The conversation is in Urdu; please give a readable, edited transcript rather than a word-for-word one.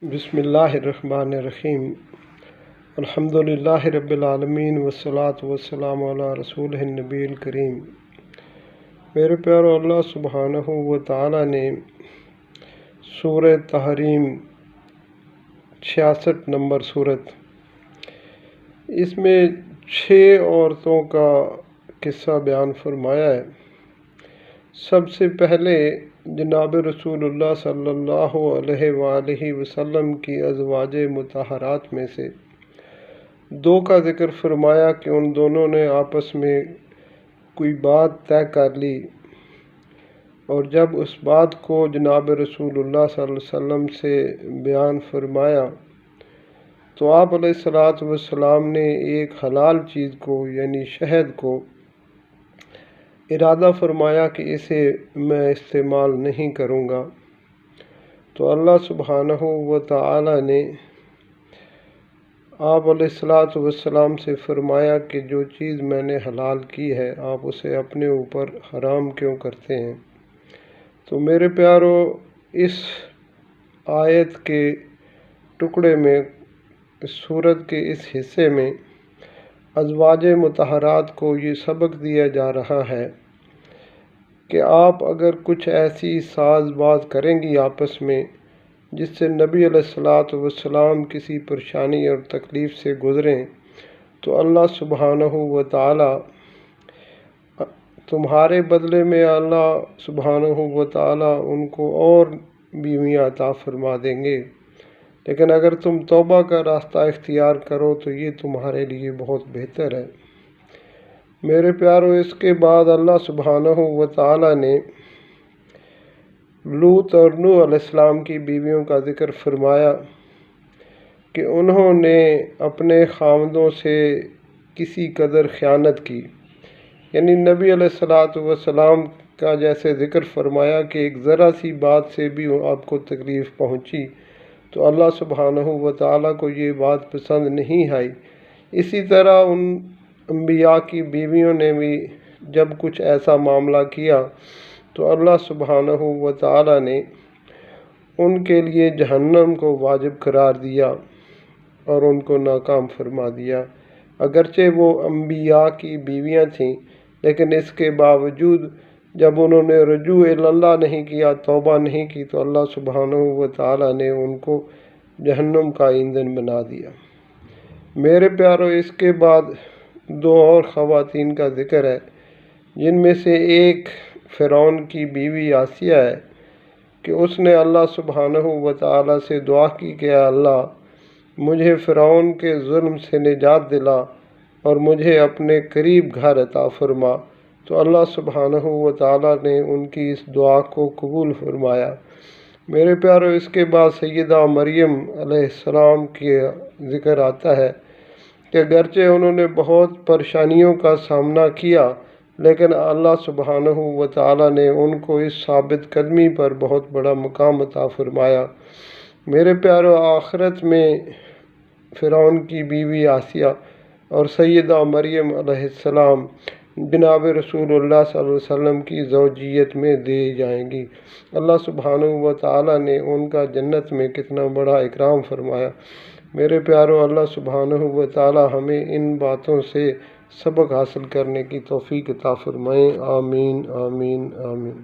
بسم اللہ الرحمن الرحیم الحمد للہ رب العالمین والصلاة والسلام علی رسولہ النبی الکریم۔ میرے پیارو، اللہ سبحانہ و تعالی نے سورہ تحریم 66 نمبر سورت، اس میں 6 عورتوں کا قصہ بیان فرمایا ہے۔ سب سے پہلے جناب رسول اللہ صلی اللہ علیہ وآلہ وسلم کی ازواج مطہرات میں سے 2 کا ذکر فرمایا کہ ان دونوں نے آپس میں کوئی بات طے کر لی، اور جب اس بات کو جناب رسول اللہ صلی اللہ علیہ وسلم سے بیان فرمایا تو آپ علیہ الصلوۃ والسلام نے ایک حلال چیز کو یعنی شہد کو ارادہ فرمایا کہ اسے میں استعمال نہیں کروں گا۔ تو اللہ سبحانہ و تعالی نے آپ علیہ الصلوۃ والسلام سے فرمایا کہ جو چیز میں نے حلال کی ہے آپ اسے اپنے اوپر حرام کیوں کرتے ہیں۔ تو میرے پیارو، اس آیت کے ٹکڑے میں، اس سورت کے اس حصے میں ازواج مطہرات کو یہ سبق دیا جا رہا ہے کہ آپ اگر کچھ ایسی ساز باز کریں گی آپس میں جس سے نبی علیہ الصلوۃ والسلام کسی پریشانی اور تکلیف سے گزریں، تو اللہ سبحانہ و تعالی تمہارے بدلے میں اللہ سبحانہ و تعالی ان کو اور بیویاں عطا فرما دیں گے، لیکن اگر تم توبہ کا راستہ اختیار کرو تو یہ تمہارے لیے بہت بہتر ہے۔ میرے پیارو، اس کے بعد اللہ سبحانہ و تعالی نے لوط اور نوح علیہ السلام کی بیویوں کا ذکر فرمایا کہ انہوں نے اپنے خاوندوں سے کسی قدر خیانت کی، یعنی نبی علیہ الصلوۃ والسلام کا جیسے ذکر فرمایا کہ ایک ذرا سی بات سے بھی آپ کو تکلیف پہنچی تو اللہ سبحانہ و تعالیٰ کو یہ بات پسند نہیں آئی۔ اسی طرح ان انبیاء کی بیویوں نے بھی جب کچھ ایسا معاملہ کیا تو اللہ سبحانہ و تعالیٰ نے ان کے لیے جہنم کو واجب قرار دیا اور ان کو ناکام فرما دیا۔ اگرچہ وہ انبیاء کی بیویاں تھیں، لیکن اس کے باوجود جب انہوں نے رجوع اللہ نہیں کیا، توبہ نہیں کی، تو اللہ سبحانہ و تعالیٰ نے ان کو جہنم کا ایندھن بنا دیا۔ میرے پیارو، اس کے بعد 2 اور خواتین کا ذکر ہے، جن میں سے ایک فرعون کی بیوی آسیہ ہے کہ اس نے اللہ سبحانہ و تعالیٰ سے دعا کی کہ اے اللہ مجھے فرعون کے ظلم سے نجات دلا اور مجھے اپنے قریب گھر عطا فرما۔ تو اللہ سبحانہ و تعالیٰ نے ان کی اس دعا کو قبول فرمایا۔ میرے پیارو، اس کے بعد سیدہ مریم علیہ السلام کے ذکر آتا ہے کہ اگرچہ انہوں نے بہت پریشانیوں کا سامنا کیا، لیکن اللہ سبحانہ و تعالیٰ نے ان کو اس ثابت قدمی پر بہت بڑا مقام عطا فرمایا۔ میرے پیارو، آخرت میں فرعون کی بیوی آسیہ اور سیدہ مریم علیہ السلام جناب رسول اللہ صلی اللہ علیہ وسلم کی زوجیت میں دی جائیں گی۔ اللہ سبحانہ و تعالیٰ نے ان کا جنت میں کتنا بڑا اکرام فرمایا۔ میرے پیارو، اللہ سبحانہ و تعالیٰ ہمیں ان باتوں سے سبق حاصل کرنے کی توفیق عطا فرمائیں۔ آمین آمین آمین۔